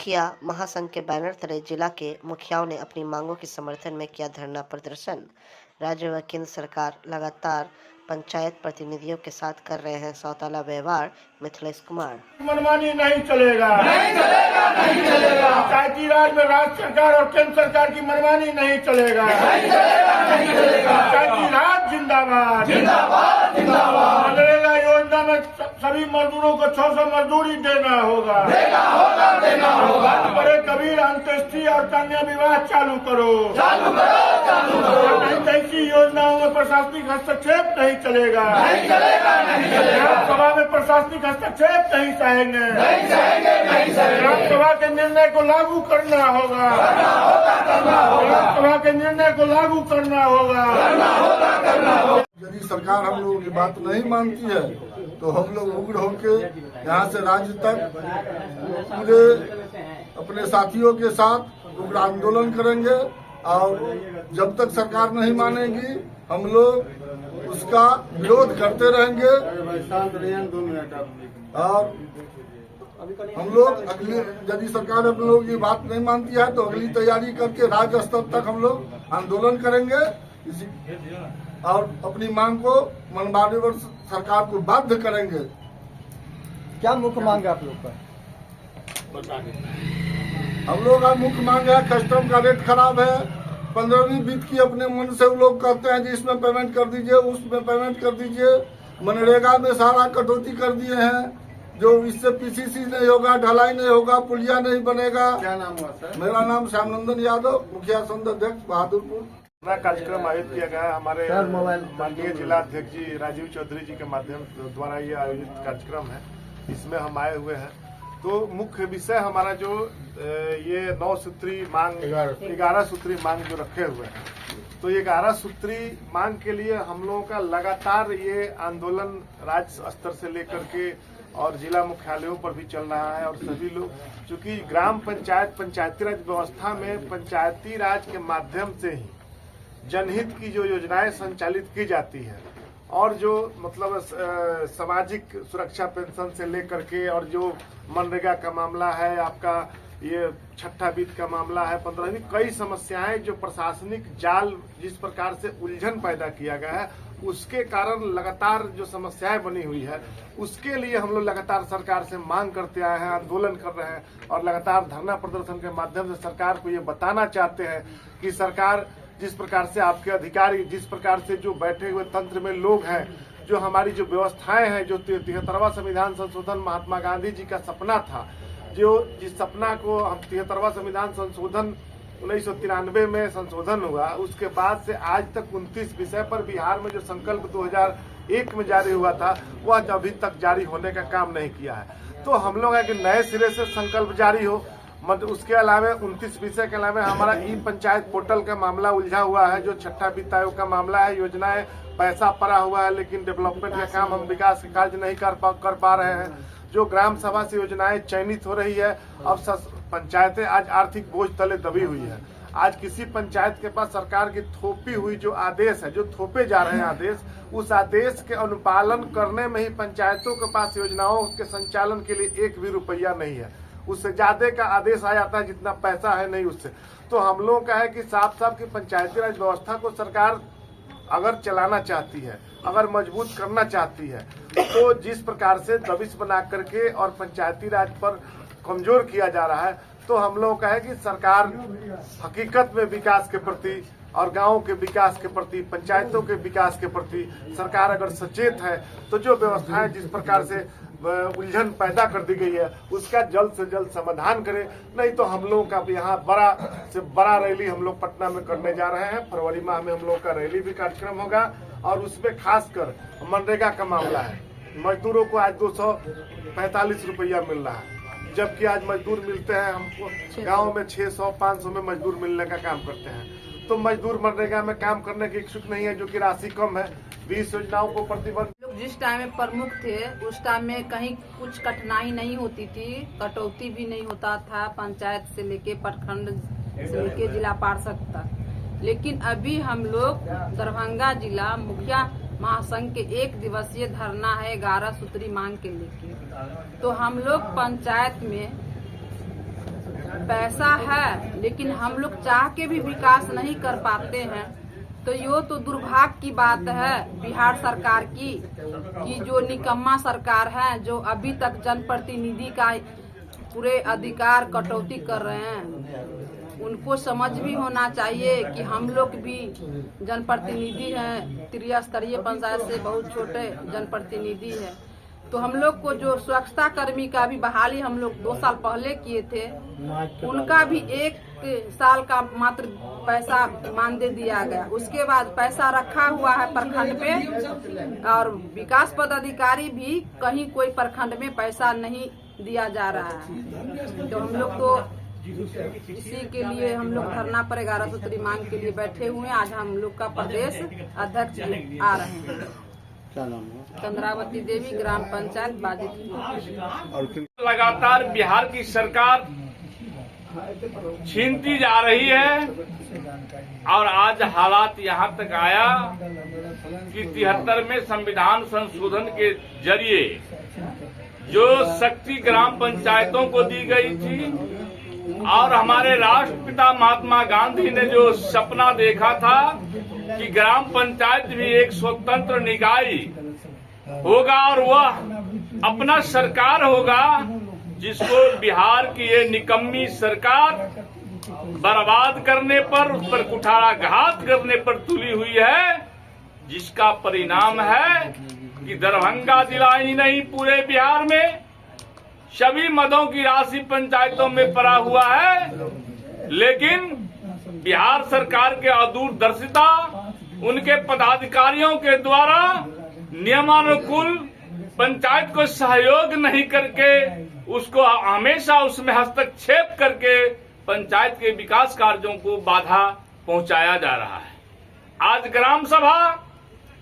मुखिया महासंघ के बैनर तले जिला के मुखियाओं ने अपनी मांगों के समर्थन में किया धरना प्रदर्शन। राज्य व केंद्र सरकार लगातार पंचायत प्रतिनिधियों के साथ कर रहे हैं सौतेला व्यवहार। मिथिलेश कुमार। मनमानी नहीं चलेगा, नहीं चलेगा, नहीं चलेगा। पंचायती राज में राज्य सरकार और केंद्र सरकार की मनमानी नहीं चलेगा, नहीं चलेगा, नहीं चलेगा। पंचायती राज जिंदाबाद, जिंदाबाद, जिंदाबाद। मनरेगा योजना में सभी मजदूरों को 600 मजदूरी देना होगा, देना होगा, देना होगा। बड़े कबीर अंत्येष्टि और कन्या विवाह चालू करो, चालू करो, चालू करो। ऐसी योजनाओं में प्रशासनिक हस्तक्षेप नहीं चलेगा, नहीं चलेगा, नहीं चलेगा। सभा में प्रशासनिक हस्तक्षेप नहीं सहेंगे, नहीं सहेंगे, नहीं सहेंगे। ग्राम सभा के निर्णय को लागू करना होगा, करना होगा, करना होगा। ग्राम सभा के निर्णय को लागू करना होगा, करना होगा, करना होगा। यदि सरकार हम लोगों की बात नहीं मानती है तो हम लोग उग्र होकर यहाँ से राज्य तक पूरे अपने साथियों के साथ उग्र आंदोलन करेंगे और जब तक सरकार नहीं मानेगी हम लोग उसका विरोध करते रहेंगे। और हम लोग अगली यदि सरकार हम लोगों की बात नहीं मानती है तो अगली तैयारी करके राज्य स्तर तक हम लोग आंदोलन करेंगे इसी और अपनी मांग को मनवाने पर सरकार को बाध्य करेंगे। क्या मुख्य मांग है आप लोग का? हम लोग का मुख्य मांग है कस्टम का रेट खराब है। 15वीं बीत की अपने मन से वो लोग कहते हैं जी इसमें पेमेंट कर दीजिए, उसमें पेमेंट कर दीजिए। मनरेगा में सारा कटौती कर दिए हैं जो इससे पीसीसी नहीं होगा, ढलाई नहीं होगा, पुलिया नहीं बनेगा। क्या नाम हुआ सर? मेरा नाम श्यामनंदन यादव, मुखिया संघ अध्यक्ष बहादुरपुर। कार्यक्रम आयोजित किया गया है हमारे माननीय जिला अध्यक्ष जी राजीव चौधरी जी के माध्यम द्वारा ये आयोजित कार्यक्रम है। इसमें हम आए हुए हैं तो मुख्य विषय हमारा जो ये 9 सूत्री मांग 11 सूत्री मांग जो रखे हुए हैं, तो ये 11 सूत्री मांग के लिए हम लोगों का लगातार ये आंदोलन राज्य स्तर से लेकर के और जिला मुख्यालयों पर भी चल रहा है। और सभी लोग चूंकि ग्राम पंचायत पंचायती राज व्यवस्था में पंचायती राज के माध्यम से ही जनहित की जो योजनाएं संचालित की जाती है और जो मतलब सामाजिक सुरक्षा पेंशन से लेकर के और जो मनरेगा का मामला है, आपका ये छठा वित्त का मामला है, 15वीं कई समस्याएं जो प्रशासनिक जाल जिस प्रकार से उलझन पैदा किया गया है उसके कारण लगातार जो समस्याएं बनी हुई है उसके लिए हम लोग लगातार सरकार से मांग करते आए हैं, आंदोलन कर रहे हैं और लगातार धरना प्रदर्शन के माध्यम से सरकार को ये बताना चाहते हैं कि सरकार जिस प्रकार से आपके अधिकारी, जिस प्रकार से जो बैठे हुए तंत्र में लोग हैं, जो हमारी जो व्यवस्थाएं हैं, जो 73वां संविधान संशोधन महात्मा गांधी जी का सपना था, जो जिस सपना को हम 73वां संविधान संशोधन 1993 में संशोधन हुआ, उसके बाद से आज तक 29 विषय पर बिहार में जो संकल्प 2001 में जारी हुआ था वह अभी तक जारी होने का काम नहीं किया है। तो हम लोग है कि नए सिरे से संकल्प जारी हो। मतलब उसके अलावा 29 विषय के अलावा हमारा ई पंचायत पोर्टल का मामला उलझा हुआ है, जो छठा वित्त आयोग का मामला है। योजनाएं पैसा पड़ा हुआ है लेकिन डेवलपमेंट का काम हम विकास के कार्य नहीं कर पा रहे हैं। जो ग्राम सभा से योजनाएं चयनित हो रही है, अब पंचायतें आज आर्थिक बोझ तले दबी हुई है। आज किसी पंचायत के पास सरकार की थोपी हुई जो आदेश है, जो थोपे जा रहे हैं आदेश, उस आदेश के अनुपालन करने में ही पंचायतों के पास योजनाओं के संचालन के लिए 1 भी रुपया नहीं है। उससे ज्यादा का आदेश आ जाता है जितना पैसा है नहीं उससे। तो हम लोगों का है कि साफ साफ की पंचायती राज व्यवस्था को सरकार अगर चलाना चाहती है, अगर मजबूत करना चाहती है तो जिस प्रकार से दबिश बना करके और पंचायती राज पर कमजोर किया जा रहा है, तो हम लोगों का है कि सरकार हकीकत में विकास के प्रति और गांवों के विकास के प्रति, पंचायतों के विकास के प्रति सरकार अगर सचेत है तो जो व्यवस्थाएं जिस प्रकार से उलझन पैदा कर दी गई है उसका जल्द से जल्द समाधान करे। नहीं तो हम लोगों का यहाँ बड़ा से बड़ा रैली हम लोग पटना में करने जा रहे हैं। फरवरी माह में हम लोग का रैली भी कार्यक्रम होगा और उसमें खासकर मनरेगा का मामला है। मजदूरों को आज 245 रुपया मिल रहा है, जबकि आज मजदूर मिलते हैं हमको गाँव में 600-500 में मजदूर मिलने का काम करते हैं। तो मजदूर मनरेगा में काम करने के इच्छुक नहीं है, जो कि राशि कम है। 20 योजनाओं को प्रतिबंध। जिस टाइम में प्रमुख थे उस टाइम में कहीं कुछ कठिनाई नहीं होती थी, कटौती भी नहीं होता था पंचायत से लेके प्रखंड से लेके जिला पार्षद तक। लेकिन अभी हम लोग दरभंगा जिला मुखिया महासंघ के 1 दिवसीय धरना है 11 सूत्री मांग के लेके। तो हम लोग पंचायत में पैसा है लेकिन हम लोग चाह के भी विकास नहीं कर पाते हैं, तो ये तो दुर्भाग्य की बात है बिहार सरकार की कि जो निकम्मा सरकार है, जो अभी तक जनप्रतिनिधि का पूरे अधिकार कटौती कर रहे हैं। उनको समझ भी होना चाहिए कि हम लोग भी जनप्रतिनिधि हैं, त्रिस्तरीय पंचायत से बहुत छोटे जनप्रतिनिधि हैं। तो हम लोग को जो स्वच्छता कर्मी का भी बहाली हम लोग 2 साल पहले किए थे, उनका भी 1 साल का मात्र पैसा मानदेय दिया गया। उसके बाद पैसा रखा हुआ है प्रखंड पे, और विकास पदाधिकारी भी कहीं कोई प्रखंड में पैसा नहीं दिया जा रहा है। तो हम लोग तो इसी के लिए हम लोग धरना पर 11 सूत्री मांग के लिए बैठे हुए हैं। आज हम लोग का प्रदेश अध्यक्ष आ रहे हैं। चंद्रावती देवी, ग्राम पंचायत बाजितपुर। लगातार बिहार की सरकार छीनती जा रही है और आज हालात यहाँ तक आया कि 73वें संविधान संशोधन के जरिए जो शक्ति ग्राम पंचायतों को दी गई थी और हमारे राष्ट्रपिता महात्मा गांधी ने जो सपना देखा था कि ग्राम पंचायत भी एक स्वतंत्र निकाय होगा और वह अपना सरकार होगा, जिसको बिहार की ये निकम्मी सरकार बर्बाद करने पर, उस पर कुठाराघात करने पर तुली हुई है, जिसका परिणाम है कि दरभंगा जिला ही नहीं पूरे बिहार में सभी मदों की राशि पंचायतों में पड़ा हुआ है। लेकिन बिहार सरकार के अदूरदर्शिता, उनके पदाधिकारियों के द्वारा नियमानुकूल पंचायत को सहयोग नहीं करके, उसको हमेशा उसमें हस्तक्षेप करके पंचायत के विकास कार्यों को बाधा पहुंचाया जा रहा है। आज ग्राम सभा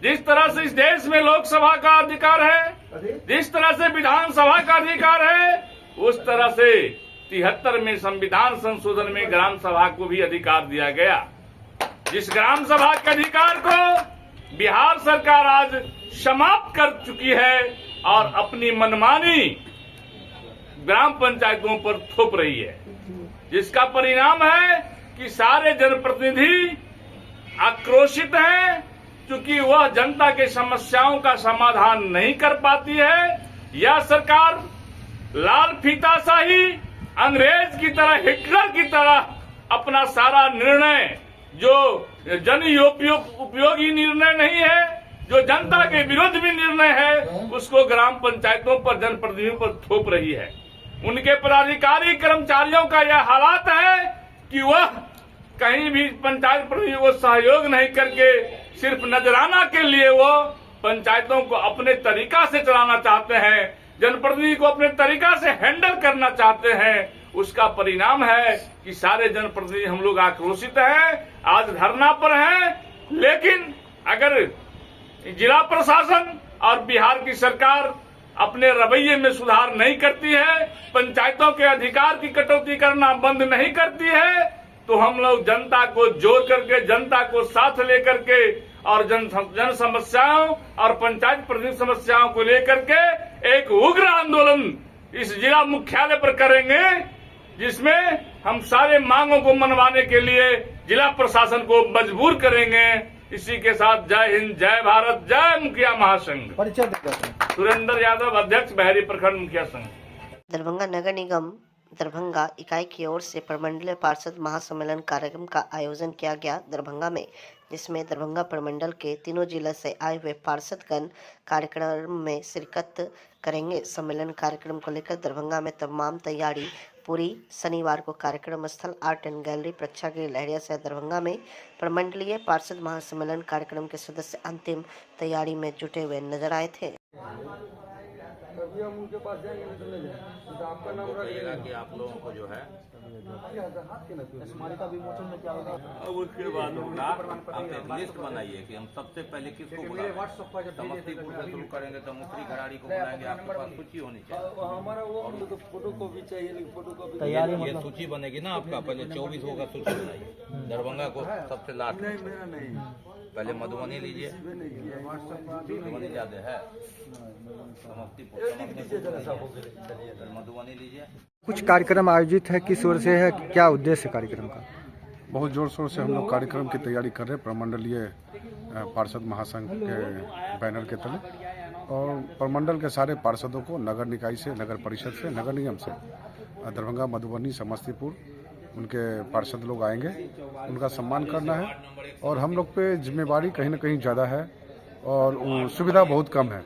जिस तरह से इस देश में लोकसभा का अधिकार है, जिस तरह से विधानसभा का अधिकार है, उस तरह से 73वें संविधान संशोधन में ग्राम सभा को भी अधिकार दिया गया। जिस ग्राम सभा के अधिकार को बिहार सरकार आज समाप्त कर चुकी है और अपनी मनमानी ग्राम पंचायतों पर थोप रही है, जिसका परिणाम है कि सारे जनप्रतिनिधि आक्रोशित हैं, क्योंकि वह जनता के समस्याओं का समाधान नहीं कर पाती है। यह सरकार लाल फीताशाही, अंग्रेज की तरह, हिटलर की तरह अपना सारा निर्णय जो जन उपयोगी निर्णय नहीं है, जो जनता के विरुद्ध भी निर्णय है, उसको ग्राम पंचायतों पर, जनप्रतिनिधियों पर थोप रही है। उनके पदाधिकारी कर्मचारियों का यह हालात है कि वह कहीं भी पंचायत प्रतिनिधियों को सहयोग नहीं करके सिर्फ नजराना के लिए वो पंचायतों को अपने तरीका से चलाना चाहते हैं, जनप्रतिनिधि को अपने तरीका से हैंडल करना चाहते हैं। उसका परिणाम है कि सारे जनप्रतिनिधि हम लोग आक्रोशित हैं, आज धरना पर हैं। लेकिन अगर जिला प्रशासन और बिहार की सरकार अपने रवैये में सुधार नहीं करती है, पंचायतों के अधिकार की कटौती करना बंद नहीं करती है, तो हम लोग जनता को जोड़ करके, जनता को साथ लेकर के और जन समस्याओं और पंचायत प्रतिनिधि समस्याओं को लेकर के एक उग्र आंदोलन इस जिला मुख्यालय पर करेंगे, जिसमें हम सारे मांगों को मनवाने के लिए जिला प्रशासन को मजबूर करेंगे। इसी के साथ जय हिंद, जय भारत, जय मुखिया महासंघ। सुरेंद्र यादव, अध्यक्ष बहरी प्रखंड मुखिया संघ। दरभंगा नगर निगम दरभंगा इकाई की ओर से प्रमंडलीय पार्षद महासम्मेलन कार्यक्रम का आयोजन किया गया दरभंगा में, जिसमें दरभंगा प्रमंडल के तीनों जिला से आए हुए पार्षदगण कार्यक्रम में शिरकत करेंगे। सम्मेलन कार्यक्रम को लेकर दरभंगा में तमाम तैयारी पूरी। शनिवार को कार्यक्रम स्थल आर्ट एंड गैलरी प्रेक्षागृह लहरिया से दरभंगा में प्रमंडलीय पार्षद महासम्मेलन कार्यक्रम के सदस्य अंतिम तैयारी में जुटे हुए नजर आए थे। अभी हम उनके पास जाएंगे नहीं तो ले जाएंगे, तो आपका नाम रख देगा कि आप लोगों को जो है स्मारिका विमोचन में क्या होगा। अब उसके बाद आप एक लिस्ट बनाइए कि हम सबसे पहले किसको बुलाएं। समस्तीपुर से शुरू करेंगे तो मुखरी घराड़ी को बुलाएंगे, आपके पास सूची होनी चाहिए। हमारा वो हम लोग तो फोटो कॉपी चाहिए, फोटो कॉपी तैयारी ये सूची बनेगी ना आपका, पहले 24 होगा सूची बनाइए। दरभंगा को सबसे लास्ट। नहीं, मेरा नहीं। पहले मधुबनी लीजिए, मधुबनी ज़्यादा है, समस्तीपुर मधुबनी लीजिए। कुछ कार्यक्रम आयोजित है, किस ओर से है, क्या उद्देश्य कार्यक्रम का? बहुत जोर शोर से हम लोग कार्यक्रम की तैयारी कर रहे हैं प्रमंडलीय पार्षद महासंघ के बैनर के तले, और प्रमंडल के सारे पार्षदों को नगर निकाय से, नगर परिषद से, नगर निगम से, दरभंगा, मधुबनी, समस्तीपुर उनके पार्षद लोग आएंगे, उनका सम्मान करना है। और हम लोग पे जिम्मेवारी कहीं ना कहीं ज़्यादा है और सुविधा बहुत कम है,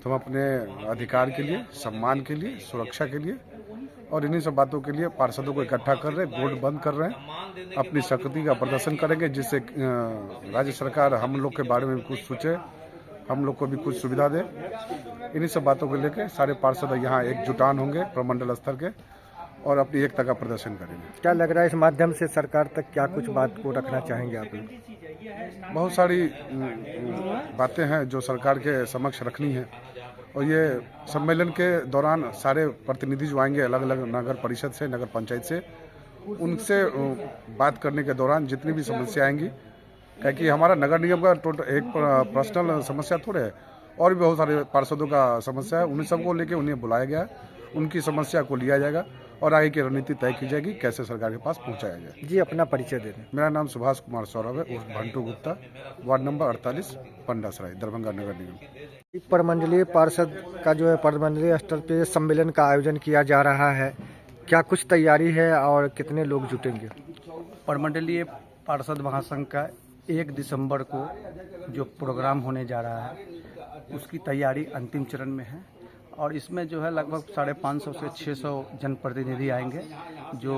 तो हम अपने अधिकार के लिए, सम्मान के लिए, सुरक्षा के लिए और इन्हीं सब बातों के लिए पार्षदों को इकट्ठा कर रहे हैं, बोर्ड बंद कर रहे हैं, अपनी शक्ति का प्रदर्शन करेंगे, जिससे राज्य सरकार हम लोग के बारे में कुछ सोचे, हम लोग को भी कुछ सुविधा दे। इन्हीं सब बातों को लेकर सारे पार्षद यहाँ एकजुटान होंगे प्रमंडल स्तर के और अपनी एकता का प्रदर्शन करेंगे। क्या लग रहा है इस माध्यम से सरकार तक क्या कुछ बात को रखना चाहेंगे आप लोग? बहुत सारी बातें हैं जो सरकार के समक्ष रखनी है, और ये सम्मेलन के दौरान सारे प्रतिनिधि जो आएंगे अलग अलग नगर परिषद से, नगर पंचायत से, उनसे बात करने के दौरान जितनी भी समस्या आएंगी, क्योंकि हमारा नगर निगम का टोटल एक पर्सनल समस्या थोड़े है, और भी बहुत सारे पार्षदों का समस्या है, उन सबको लेके उन्हें बुलाया गया है, उनकी समस्या को लिया जाएगा और आगे की रणनीति तय की जाएगी, कैसे सरकार के पास पहुंचाया जाए। जी, अपना परिचय दे दें। मेरा नाम सुभाष कुमार सौरभ है, उर्फ भंटू गुप्ता, वार्ड नंबर 48, पंडासराय, दरभंगा नगर निगम। प्रमंडलीय पार्षद का जो है प्रमंडलीय स्तर पे सम्मेलन का आयोजन किया जा रहा है, क्या कुछ तैयारी है और कितने लोग जुटेंगे? प्रमंडलीय पार्षद महासंघ का 1 दिसंबर को जो प्रोग्राम होने जा रहा है उसकी तैयारी अंतिम चरण में है, और इसमें जो है लगभग 550 से 600 जनप्रतिनिधि आएंगे, जो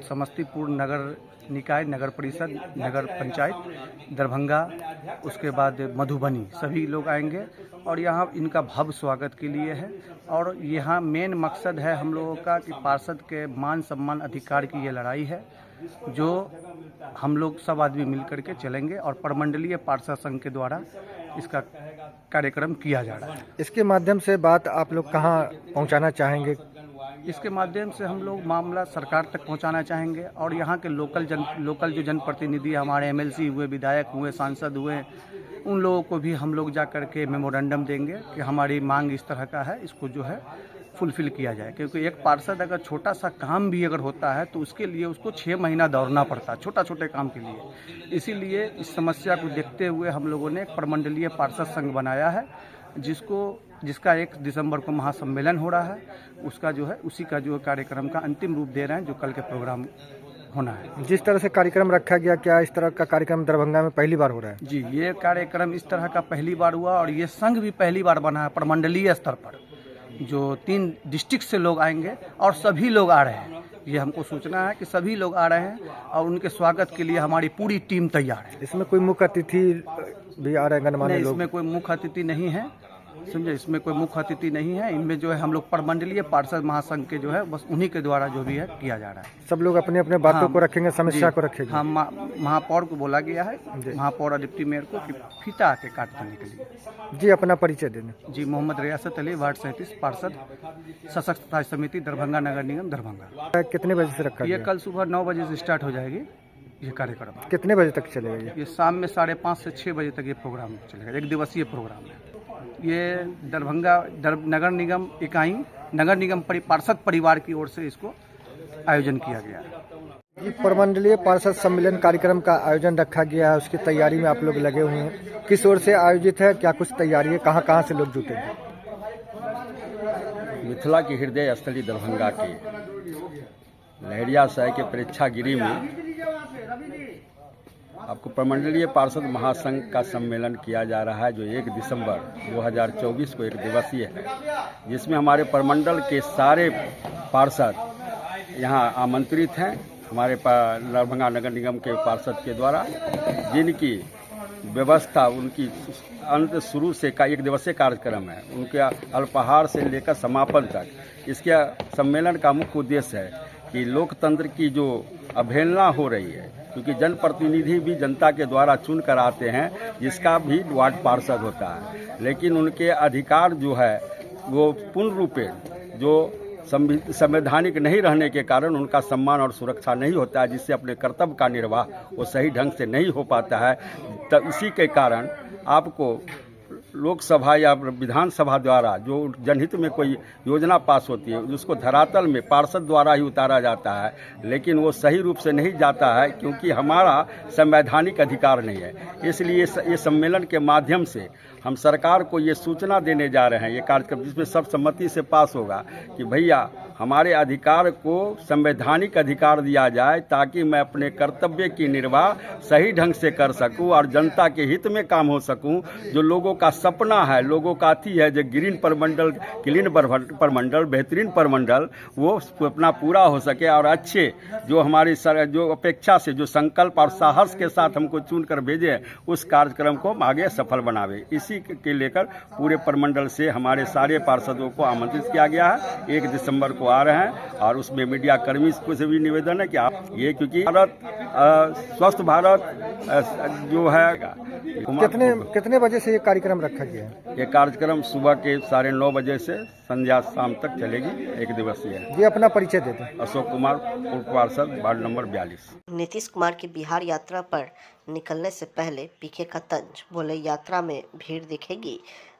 समस्तीपुर नगर निकाय, नगर परिषद, नगर पंचायत, दरभंगा, उसके बाद मधुबनी, सभी लोग आएंगे और यहाँ इनका भव्य स्वागत के लिए है। और यहाँ मेन मकसद है हम लोगों का कि पार्षद के मान सम्मान अधिकार की ये लड़ाई है, जो हम लोग सब आदमी मिल करके चलेंगे और प्रमंडलीय पार्षद संघ के द्वारा इसका कार्यक्रम किया जा रहा है। इसके माध्यम से बात आप लोग कहाँ पहुँचाना चाहेंगे? इसके माध्यम से हम लोग मामला सरकार तक पहुंचाना चाहेंगे, और यहाँ के लोकल जो जनप्रतिनिधि हमारे MLC हुए, विधायक हुए, सांसद हुए, उन लोगों को भी हम लोग जा कर के मेमोरेंडम देंगे कि हमारी मांग इस तरह का है, इसको जो है फुलफिल किया जाए। क्योंकि एक पार्षद अगर छोटा सा काम भी अगर होता है तो उसके लिए उसको 6 महीना दौड़ना पड़ता है, छोटे काम के लिए। इसीलिए इस समस्या को देखते हुए हम लोगों ने एक प्रमंडलीय पार्षद संघ बनाया है, जिसका 1 दिसंबर को महासम्मेलन हो रहा है। उसका जो है उसी का जो कार्यक्रम का अंतिम रूप दे रहे हैं, जो कल के प्रोग्राम होना है। जिस तरह से कार्यक्रम रखा गया, क्या इस तरह का कार्यक्रम दरभंगा में पहली बार हो रहा है? जी, ये कार्यक्रम इस तरह का पहली बार हुआ, और ये संघ भी पहली बार बना है प्रमंडलीय स्तर पर, जो 3 डिस्ट्रिक्ट से लोग आएंगे और सभी लोग आ रहे हैं। ये हमको सूचना है कि सभी लोग आ रहे हैं और उनके स्वागत के लिए हमारी पूरी टीम तैयार है। इसमें कोई मुख्य अतिथि भी आ रहे हैं गणमान्य लोग? इसमें कोई मुख्य अतिथि नहीं है, समझे, इसमें कोई मुख्य अतिथि नहीं है। इनमें जो है हम लोग प्रमंडलीय पार्षद महासंघ के जो है बस उन्हीं के द्वारा जो भी है किया जा रहा है। सब लोग अपने अपने बातों को रखेंगे, समस्या को रखेंगे। हाँ, महापौर को बोला गया है, महापौर और डिप्टी मेयर को, कि फीता आके काट देने के लिए। जी, अपना परिचय देने। जी, मोहम्मद रियासत अली, वार्ड 37, पार्षद, सशक्त राज्य समिति, दरभंगा नगर निगम, दरभंगा। कितने बजे से रखा? ये कल सुबह 9 बजे से स्टार्ट हो जाएगी ये कार्यक्रम। कितने बजे तक चलेगा? ये शाम में 5:30 से 6 बजे तक ये प्रोग्राम चलेगा। 1 दिवसीय प्रोग्राम है ये। दरभंगा नगर निगम इकाई, नगर निगम पार्षद परिवार की ओर से इसको आयोजन किया गया है। ये प्रमंडलीय पार्षद सम्मेलन कार्यक्रम का आयोजन रखा गया है, उसकी तैयारी में आप लोग लगे हुए हैं। किस ओर से आयोजित है, क्या कुछ तैयारी है, कहाँ से लोग जुटेंगे? मिथिला की हृदय स्थली दरभंगा के लहरियासराय के प्रेक्षागिरी में आपको प्रमंडलीय पार्षद महासंघ का सम्मेलन किया जा रहा है, जो 1 दिसंबर 2024 को 1 दिवसीय है, जिसमें हमारे प्रमंडल के सारे पार्षद यहाँ आमंत्रित हैं। हमारे दरभंगा नगर निगम के पार्षद के द्वारा, जिनकी व्यवस्था उनकी अंत शुरू से का 1 दिवसीय कार्यक्रम है, उनके अल्पाहार से लेकर समापन तक। इसके सम्मेलन का मुख्य उद्देश्य है कि लोकतंत्र की जो अवहेलना हो रही है, क्योंकि जनप्रतिनिधि भी जनता के द्वारा चुन कर आते हैं, जिसका भी वार्ड पार्षद होता है, लेकिन उनके अधिकार जो है वो पूर्ण रूपेण जो संवैधानिक नहीं रहने के कारण उनका सम्मान और सुरक्षा नहीं होता है, जिससे अपने कर्तव्य का निर्वाह वो सही ढंग से नहीं हो पाता है। तब इसी के कारण आपको लोकसभा या विधानसभा द्वारा जो जनहित में कोई योजना पास होती है उसको धरातल में पार्षद द्वारा ही उतारा जाता है, लेकिन वो सही रूप से नहीं जाता है क्योंकि हमारा संवैधानिक अधिकार नहीं है। इसलिए ये सम्मेलन के माध्यम से हम सरकार को ये सूचना देने जा रहे हैं, ये कार्यक्रम जिसमें सर्वसम्मति से पास होगा कि भैया हमारे अधिकार को संवैधानिक अधिकार दिया जाए ताकि मैं अपने कर्तव्य की निर्वाह सही ढंग से कर सकूं और जनता के हित में काम हो सकूं। जो लोगों का सपना है, लोगों का अथी है, जो ग्रीन परमंडल, क्लीन परमंडल, बेहतरीन परमंडल, वो अपना पूरा हो सके और अच्छे जो हमारी जो अपेक्षा से जो संकल्प और साहस के साथ हमको चुनकर भेजे उस कार्यक्रम को हम आगे सफल बनावे। इसी के लेकर पूरे परमंडल से हमारे सारे पार्षदों को आमंत्रित किया गया है। 1 दिसंबर को आ रहे हैं और उसमें मीडिया कर्मी को से भी निवेदन है कि आप ये, क्योंकि भारत स्वस्थ भारत जो है। कितने बजे से ये कार्यक्रम रखा गया है? ये कार्यक्रम सुबह के 9:30 बजे से संध्या शाम तक चलेगी, 1 दिवसीय है। ये अपना परिचय देते हैं। अशोक कुमार, पूर्व पार्षद, वार्ड नंबर 42। नीतीश कुमार की बिहार यात्रा पर निकलने से पहले पीके का तंज, बोले यात्रा में भीड़ दिखेगी,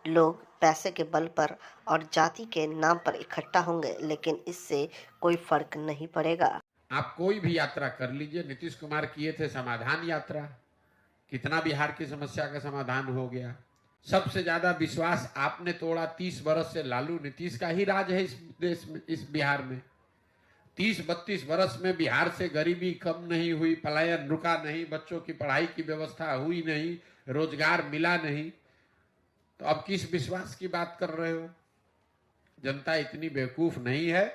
लोग पैसे के बल पर और जाति के नाम पर इकट्ठा होंगे, लेकिन इससे कोई फर्क नहीं पड़ेगा। आप कोई भी यात्रा कर लीजिए, नीतीश कुमार किए थे समाधान यात्रा, कितना बिहार की समस्या का समाधान हो गया। सबसे ज्यादा विश्वास आपने तोड़ा 30 बरस से लालू नीतीश का ही राज है इस देश में, इस बिहार में। 30-32 बरस में बिहार से गरीबी कम नहीं हुई, पलायन रुका नहीं, बच्चों की पढ़ाई की व्यवस्था हुई नहीं, रोजगार मिला नहीं, तो अब किस विश्वास की बात कर रहे हो? जनता इतनी बेवकूफ नहीं है।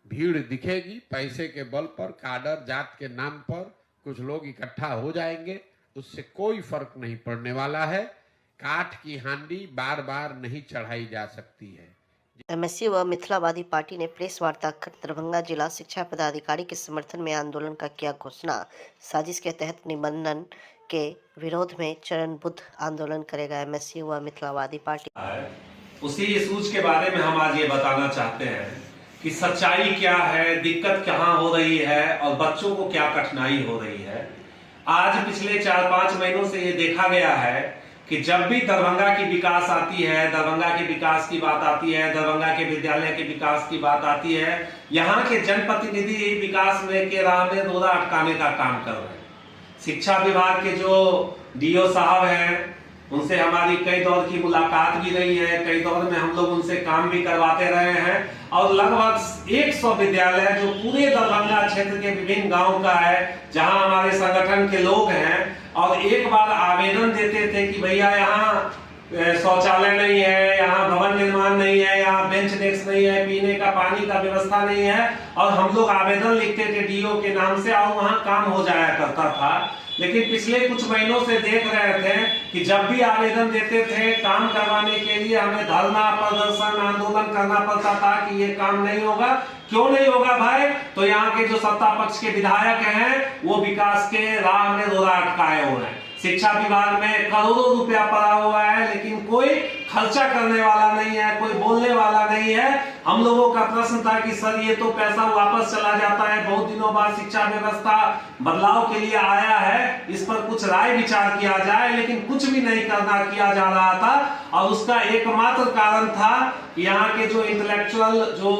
भीड़ दिखेगी, पैसे के बल पर, काडर जात के नाम पर कुछ लोग इकट्ठा हो जाएंगे, उससे कोई फर्क नहीं पड़ने वाला है। काठ की हांडी बार बार नहीं चढ़ाई जा सकती है। एमएसयू व मिथिलावादी पार्टी ने प्रेस वार्ता कर दरभंगा जिला शिक्षा पदाधिकारी के समर्थन में आंदोलन का किया घोषणा। साजिश के तहत निबंधन के विरोध में चरणबद्ध आंदोलन करेगा एमएसयू व मिथिलावादी पार्टी। उसी सूझ के बारे में हम आज ये बताना चाहते हैं कि सच्चाई क्या है, दिक्कत कहाँ हो रही है और बच्चों को क्या कठिनाई हो रही है। आज पिछले 4-5 महीनों से ये देखा गया है कि जब भी दरभंगा की विकास आती है, दरभंगा के विकास की बात आती है, दरभंगा के विद्यालय के विकास की बात आती है, यहाँ के जनप्रतिनिधि विकास में के राह में रोड़ा अटकाने का काम कर रहे हैं। शिक्षा विभाग के जो डीओ साहब हैं, उनसे हमारी कई दौर की मुलाकात भी रही है, कई दौर में हम लोग उनसे काम भी करवाते रहे हैं और लगभग 100 विद्यालय जो पूरे दरभंगा क्षेत्र के विभिन्न गांव का है, जहां हमारे संगठन के लोग हैं और एक बार आवेदन देते थे कि भैया यहाँ शौचालय नहीं है, यहाँ भवन निर्माण नहीं है, यहाँ बेंच डेस्क नहीं है, पीने का पानी का व्यवस्था नहीं है, और हम लोग आवेदन लिखते थे डीओ के नाम से और वहाँ काम हो जाया करता था। लेकिन पिछले कुछ महीनों से देख रहे थे कि जब भी आवेदन देते थे काम करवाने के लिए हमें धरना, प्रदर्शन, आंदोलन करना पड़ता था कि ये काम नहीं होगा। क्यों नहीं होगा भाई? तो यहाँ के जो सत्ता पक्ष के विधायक हैं वो विकास के राह में रोड़ा अटकाए हुए हैं। शिक्षा विभाग में करोड़ों रुपया पड़ा हुआ है, लेकिन कोई खर्चा करने वाला नहीं है, कोई बोलने वाला नहीं है। हम लोगों का प्रश्न था कि सर ये तो पैसा वापस चला जाता है, बहुत दिनों बाद शिक्षा व्यवस्था बदलाव के लिए आया है, इस पर कुछ राय विचार किया जाए, लेकिन कुछ भी नहीं करना किया जा रहा था। और उसका एकमात्र कारण था कि यहाँ के जो इंटेलेक्चुअल जो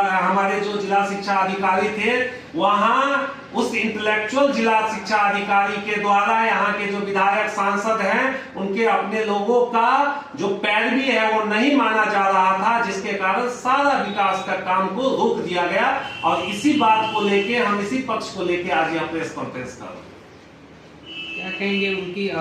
हमारे जो जिला शिक्षा अधिकारी थे, वहां उस इंटेलेक्चुअल जिला शिक्षा अधिकारी के द्वारा यहाँ के जो विधायक सांसद हैं उनके अपने लोगों का जो पैरवी है वो नहीं माना जा रहा था, जिसके कारण सारा विकास का काम को रोक दिया गया। और इसी बात को लेके हम इसी पक्ष को लेके आज यहाँ प्रेस कॉन्फ्रेंस कर रहे हैं। क्या कहेंगे? उनकी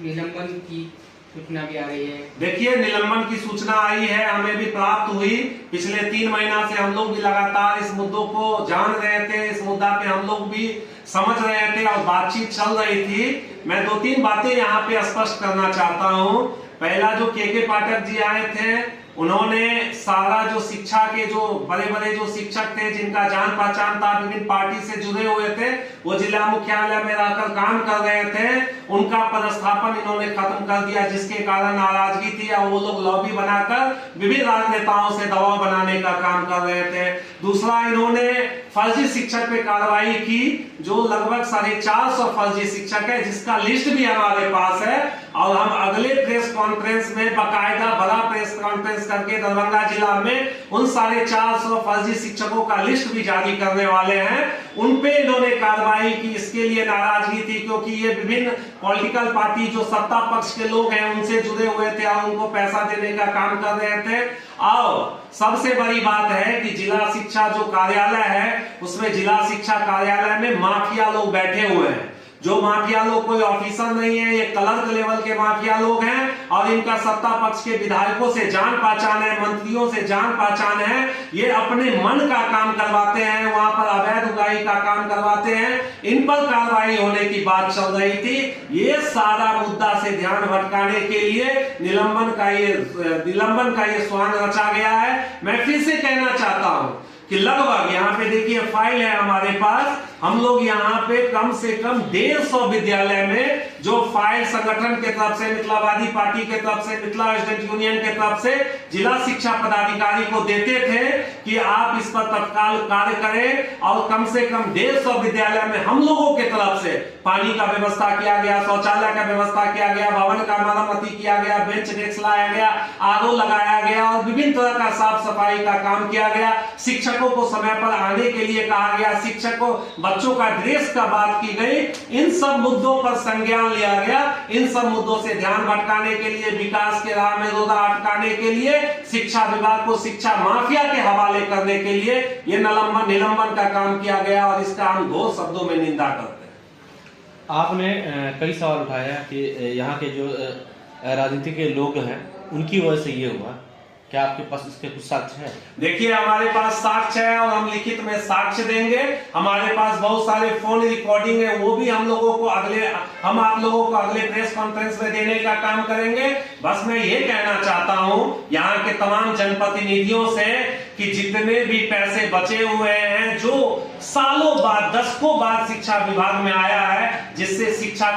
निलंबन की सूचना भी आ रही है। देखिए, निलंबन की सूचना आई है, हमें भी प्राप्त हुई। पिछले 3 महीना से हम लोग भी लगातार इस मुद्दों को जान रहे थे, इस मुद्दा पे हम लोग भी समझ रहे थे और बातचीत चल रही थी। मैं 2-3 बातें यहाँ पे स्पष्ट करना चाहता हूँ। पहला, जो के पाठक जी आए थे उन्होंने सारा जो शिक्षा के जो बड़े बड़े जो शिक्षक थे जिनका जान पहचान था, विभिन्न पार्टी से जुड़े हुए थे, वो जिला मुख्यालय में रहकर काम कर रहे थे, उनका पदस्थापन इन्होंने खत्म कर दिया, जिसके कारण नाराजगी थी और वो लोग लॉबी बनाकर विभिन्न राजनेताओं से दबाव बनाने का काम कर रहे थे। दूसरा, इन्होंने फर्जी शिक्षक पे कार्रवाई की, जो लगभग 450 फर्जी शिक्षक है, जिसका लिस्ट भी हमारे पास है और हम अगले प्रेस कॉन्फ्रेंस में बाकायदा बड़ा प्रेस कॉन्फ्रेंस करके दरभंगा जिला में उन 450 फर्जी शिक्षकों का लिस्ट भी जारी करने वाले हैं। उन पे इन्होंने कार्रवाई की, इसके लिए नाराजगी थी क्योंकि ये विभिन्न पॉलिटिकल पार्टी जो सत्ता पक्ष के लोग हैं उनसे जुड़े हुए थे और उनको पैसा देने का काम कर रहे थे। और सबसे बड़ी बात है कि जिला शिक्षा जो कार्यालय है उसमें जिला शिक्षा कार्यालय में माफिया लोग बैठे हुए हैं। जो माफिया लोग कोई ऑफिसर नहीं है, ये क्लर्क लेवल के माफिया लोग हैं और इनका सत्ता पक्ष के विधायकों से जान पहचान है, मंत्रियों से जान पहचान है। ये अपने मन का काम करवाते हैं, वहां पर अवैध उगाही का काम करवाते हैं। इन पर कार्रवाई होने की बात चल रही थी। ये सारा मुद्दा से ध्यान भटकाने के लिए निलंबन का ये स्वांग रचा गया है। मैं फिर से कहना चाहता हूं कि लगभग यहाँ पे देखिए फाइल है हमारे पास, हम लोग यहाँ पे कम से कम 150 विद्यालय में जो फाइल संगठन के तरफ से, मिथिलावादी पार्टी के तरफ से, मिथिला स्टूडेंट यूनियन के तरफ से जिला शिक्षा पदाधिकारी को देते थे कि आप इस पर तत्काल कार्य करें। और कम से कम 150 विद्यालय में हम लोगों के तरफ से पानी का व्यवस्था किया गया, शौचालय का व्यवस्था किया गया, भवन का मरम्मति किया गया, बेंच डेस्क लाया गया, आरओ लगाया गया और विभिन्न तरह का साफ सफाई का काम किया गया। शिक्षकों को समय पर आने के लिए कहा गया, शिक्षकों बच्चों का ड्रेस का बात की गई। इन सब मुद्दों पर संज्ञान लिया गया। इन सब मुद्दों से ध्यान भटकाने के लिए, विकास के राह में रोड़ा अटकाने के लिए, शिक्षा विभाग को शिक्षा माफिया के हवाले करने के लिए ये निलंबन का काम किया गया और इसका हम घोर शब्दों में निंदा करते हैं। आपने कई सवाल उठाया कि यहाँ के जो राजनीति के लोग हैं उनकी वजह से ये हुआ, क्या आपके पास इसके कुछ साक्ष्य है? देखिए, हमारे पास साक्ष्य है और हम लिखित में साक्ष्य देंगे। हमारे पास बहुत सारे फोन रिकॉर्डिंग है, वो भी हम आप लोगों को अगले प्रेस कॉन्फ्रेंस में देने का काम करेंगे। बस मैं ये कहना चाहता हूं यहाँ के तमाम जनप्रतिनिधियों से कि जितने भी पैसे बचे हुए हैं, जो सालों बाद, दशकों बाद शिक्षा विभाग में आया है, जिससे शिक्षा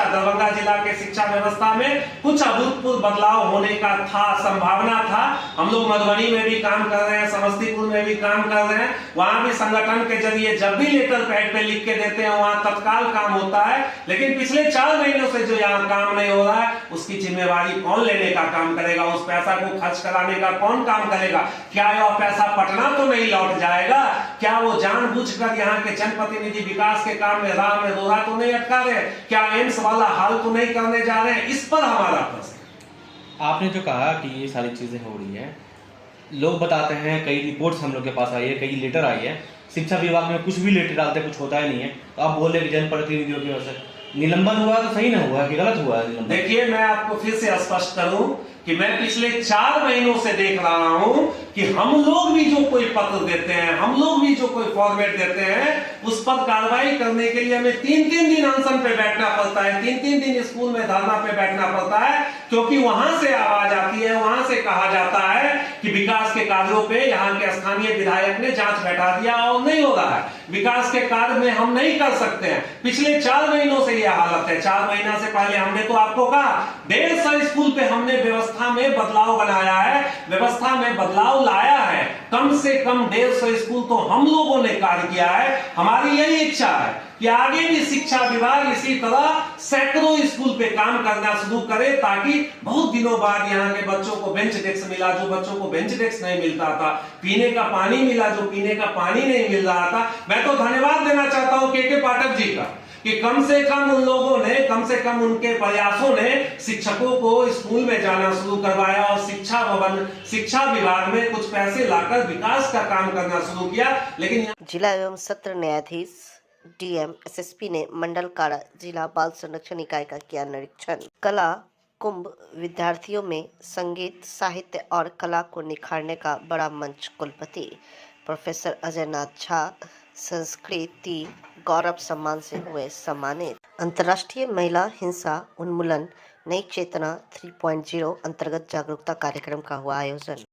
दरभंगा जिला के शिक्षा व्यवस्था में कुछ अभूतपूर्व बदलाव होने का संभावना था। हम लोग मधुबनी में भी काम कर रहे हैं, समस्तीपुर में भी काम कर रहे हैं। वहां भी संगठन के जरिए जब भी लेटर पैड पे लिख के देते हैं वहां तत्काल काम होता है। लेकिन पिछले 4 महीनों से जो यहाँ काम नहीं हो रहा है, उसकी जिम्मेवारी कौन लेने का काम करेगा? उस पैसा को खर्च कराने का कौन काम करेगा? क्या वह पैसा पटना तो नहीं लौट जाएगा? क्या वो जानबूझकर यहाँ के जनप्रतिनिधि विकास के काम में राह में रोड़ा तो नहीं अटका रहे? क्या एम्स वाला हाल तो नहीं करने जा रहे हैं? इस पर हमारा प्रश्न। आपने जो कहा कि ये सारी चीजें हो रही है, लोग बताते हैं, कई रिपोर्ट्स हम लोग के पास आई है, कई लेटर आई है, शिक्षा विभाग में कुछ भी लेटर डालते कुछ होता ही नहीं है। तो आप बोल रहे कि जनप्रतिनिधियों की वजह से निलंबन हुआ, तो सही ना हुआ कि गलत हुआ है? देखिए, मैं आपको फिर से स्पष्ट करूं कि मैं पिछले 4 महीनों से देख रहा हूं कि हम लोग भी जो कोई पत्र देते हैं, हम लोग भी जो कोई फॉर्मेट देते हैं, उस पर कार्रवाई करने के लिए हमें 3-3 दिन अनशन पे बैठना पड़ता है, 3-3 दिन स्कूल में धरना पे बैठना पड़ता है, क्योंकि वहां से आवाज आती है, वहां से कहा जाता है कि विकास के कार्यों पे यहाँ के स्थानीय विधायक ने जांच बैठा दिया और नहीं हो रहा है, विकास के कार्य में हम नहीं कर सकते हैं। पिछले 4 महीनों से यह हालत है। 4 महीना से पहले हमने तो आपको कहा 150 स्कूल पे हमने व्यवस्था में बदलाव बनाया है, व्यवस्था में बदलाव लाया है। कम से कम 150 स्कूल तो हम लोगों ने कार्य किया है। हमारी यही इच्छा है कि आगे भी शिक्षा विभाग इसी तरह सैकड़ों स्कूल पे काम करना शुरू करे, ताकि बहुत दिनों बाद यहाँ के बच्चों को बेंच डेस्क मिला, जो बच्चों को बेंच डेस्क नहीं मिलता था, पीने का पानी मिला, जो पीने का पानी नहीं मिल रहा था। मैं तो धन्यवाद देना चाहता हूँ के पाठक जी का कि कम से कम उन लोगों ने, कम से कम उनके प्रयासों ने शिक्षकों को स्कूल में जाना शुरू करवाया और शिक्षा विभाग में कुछ पैसे लाकर विकास का काम करना शुरू किया। लेकिन जिला एवं सत्र न्यायाधीश डीएम एसएसपी ने मंडल कारा जिला बाल संरक्षण इकाई का किया निरीक्षण। कला कुंभ विद्यार्थियों में संगीत, साहित्य और कला को निखारने का बड़ा मंच। कुलपति प्रोफेसर अजय नाथ झा संस्कृति गौरव सम्मान से हुए सम्मानित। अंतर्राष्ट्रीय महिला हिंसा उन्मूलन नई चेतना 3.0 अंतर्गत जागरूकता कार्यक्रम का हुआ आयोजन।